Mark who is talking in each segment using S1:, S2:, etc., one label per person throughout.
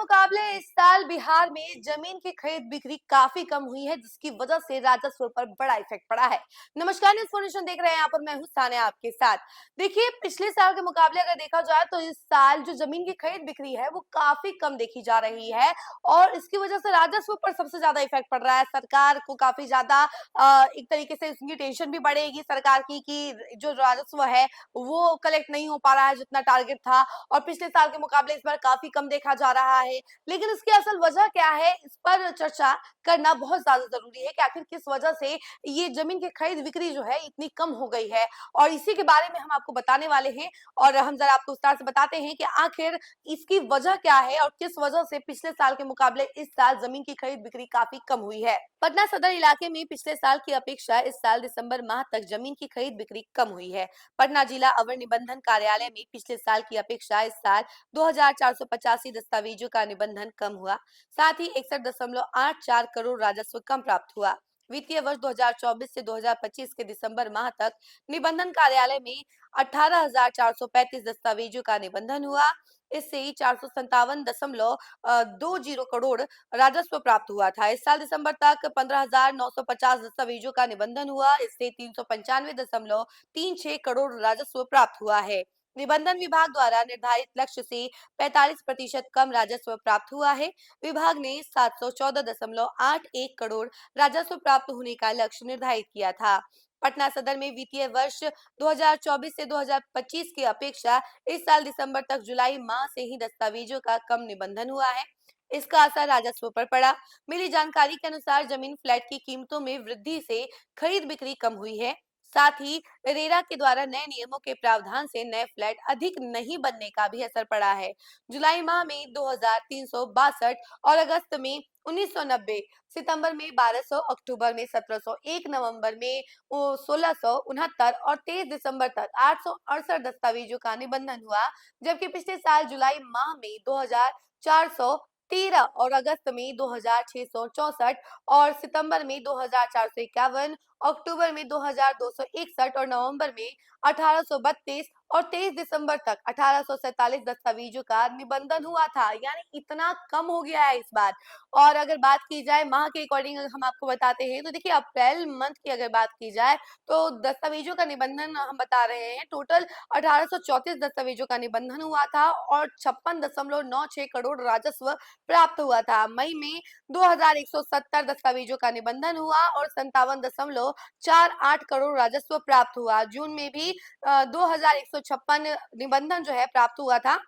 S1: मुकाबले इस साल बिहार में जमीन की खरीद बिक्री काफी कम हुई है, जिसकी वजह से राजस्व पर बड़ा इफेक्ट पड़ा है। नमस्कार, न्यूज़ फोनेशन देख रहे हैं, यहाँ पर मैं हूँ सानिया आपके साथ। देखिए, पिछले साल के मुकाबले अगर देखा जाए तो इस साल जो जमीन की खरीद बिक्री है वो काफी कम देखी जा रही है और इसकी वजह से राजस्व पर सबसे ज्यादा इफेक्ट पड़ रहा है। सरकार को काफी ज्यादा एक तरीके से इसकी टेंशन भी बढ़ेगी सरकार की कि जो राजस्व है वो कलेक्ट नहीं हो पा रहा है जितना टारगेट था, और पिछले साल के मुकाबले इस बार काफी कम देखा जा रहा है। लेकिन इसकी असल वजह क्या है, इस पर चर्चा करना बहुत ज्यादा जरूरी है कि आखिर किस वजह से ये जमीन की खरीद बिक्री जो है इतनी कम हो गई है, और इसी के बारे में हम आपको बताने वाले हैं। और हम जरा आपको विस्तार से बताते हैं कि आखिर इसकी वजह क्या है और किस वजह से पिछले साल के मुकाबले इस साल जमीन की खरीद बिक्री काफी कम हुई है। पटना सदर इलाके में पिछले साल की अपेक्षा इस साल दिसंबर माह तक जमीन की खरीद बिक्री कम हुई है। पटना जिला अवर निबंधन कार्यालय में पिछले साल की अपेक्षा इस साल 2485 दस्तावेजों का निबंधन कम हुआ। साथ ही 61.84 करोड़ राजस्व कम प्राप्त हुआ। वित्तीय वर्ष 2024 से 2025 के दिसंबर माह तक निबंधन कार्यालय में 18,435 दस्तावेजों का निबंधन हुआ। इससे ही 457.20 करोड़ राजस्व प्राप्त हुआ था। इस साल दिसंबर तक 15,950 दस्तावेजों का निबंधन हुआ। इससे 395.36 करोड़ राजस्व प्राप्त हुआ है। निबंधन विभाग द्वारा निर्धारित लक्ष्य से 45% कम राजस्व प्राप्त हुआ है। विभाग ने 714.81 करोड़ राजस्व प्राप्त होने का लक्ष्य निर्धारित किया था। पटना सदर में वित्तीय वर्ष 2024 से 2025 की अपेक्षा इस साल दिसंबर तक जुलाई माह से ही दस्तावेजों का कम निबंधन हुआ है। इसका असर राजस्व पर पड़ा। मिली जानकारी के अनुसार जमीन फ्लैट की कीमतों में वृद्धि से खरीद बिक्री कम हुई है। साथ ही रेरा के द्वारा नए नियमों के प्रावधान से नए फ्लैट अधिक नहीं बनने का भी असर पड़ा है। जुलाई माह में 2362 और अगस्त में 1990, सितंबर में 1200, अक्टूबर में 1701, नवंबर में 1669 और 23 दिसंबर तक 868 दस्तावेजों का निबंधन हुआ। जबकि पिछले साल जुलाई माह में 2413 और अगस्त में 2664 और सितंबर में 2451, अक्टूबर में 2261 और नवंबर में 1832 और 23 दिसंबर तक 1847 दस्तावेजों का निबंधन हुआ था। यानी इतना कम हो गया है इस बार। और अगर बात की जाए माह के अकॉर्डिंग, हम आपको बताते हैं तो देखिए, अप्रैल मंथ की अगर बात की जाए तो दस्तावेजों का निबंधन हम बता रहे हैं, टोटल 1834 दस्तावेजों का निबंधन हुआ था और 56.96 करोड़ राजस्व प्राप्त हुआ था। मई में 2170 दस्तावेजों का निबंधन हुआ और 57.48 करोड़ राजस्व प्राप्त हुआ। जून में भी 2156 निबंधन जो है प्राप्त हुआ था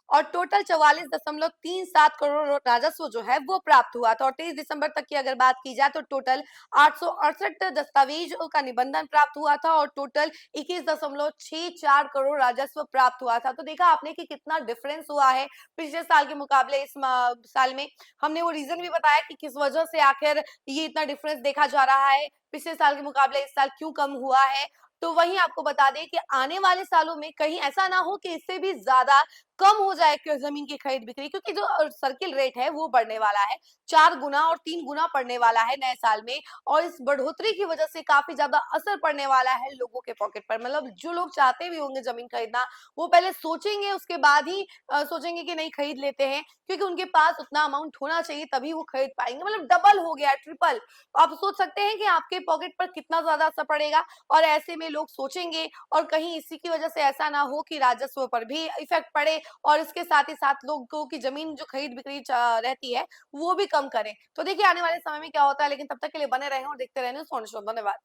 S1: और टोटल 44.37 करोड़ राजस्व जो है वो प्राप्त हुआ था। और 23 दिसंबर तक की अगर बात की जाए तो टोटल 868 दस्तावेजों का निबंधन प्राप्त हुआ था और टोटल 21.64 करोड़ राजस्व प्राप्त हुआ था। तो देखा आपने कि कितना डिफरेंस हुआ है पिछले साल के मुकाबले इस साल में। हमने वो रीजन भी बताया कि किस वजह से आखिर ये इतना डिफरेंस देखा जा रहा है, पिछले साल के मुकाबले इस साल क्यों कम हुआ है। तो वहीं आपको बता दें कि आने वाले सालों में कहीं ऐसा ना हो कि इससे भी ज्यादा कम हो जाए जमीन की खरीद बिक्री, क्योंकि जो सर्किल रेट है वो बढ़ने वाला है, 4 गुना और 3 गुना पड़ने वाला है नए साल में। और इस बढ़ोतरी की वजह से काफी ज्यादा असर पड़ने वाला है लोगों के पॉकेट पर। मतलब जो लोग चाहते भी होंगे जमीन खरीदना, वो पहले सोचेंगे, उसके बाद ही सोचेंगे कि नहीं खरीद लेते हैं, क्योंकि उनके पास उतना अमाउंट होना चाहिए तभी वो खरीद पाएंगे। मतलब डबल हो गया, ट्रिपल। आप सोच सकते हैं कि आपके पॉकेट पर कितना ज्यादा असर पड़ेगा। और ऐसे में लोग सोचेंगे, और कहीं इसी की वजह से ऐसा ना हो कि राजस्व पर भी इफेक्ट पड़े और इसके साथ ही साथ लोगों की जमीन जो खरीद बिक्री रहती है वो भी कम करें। तो देखिए आने वाले समय में क्या होता है, लेकिन तब तक के लिए बने रहें और देखते रहने। धन्यवाद।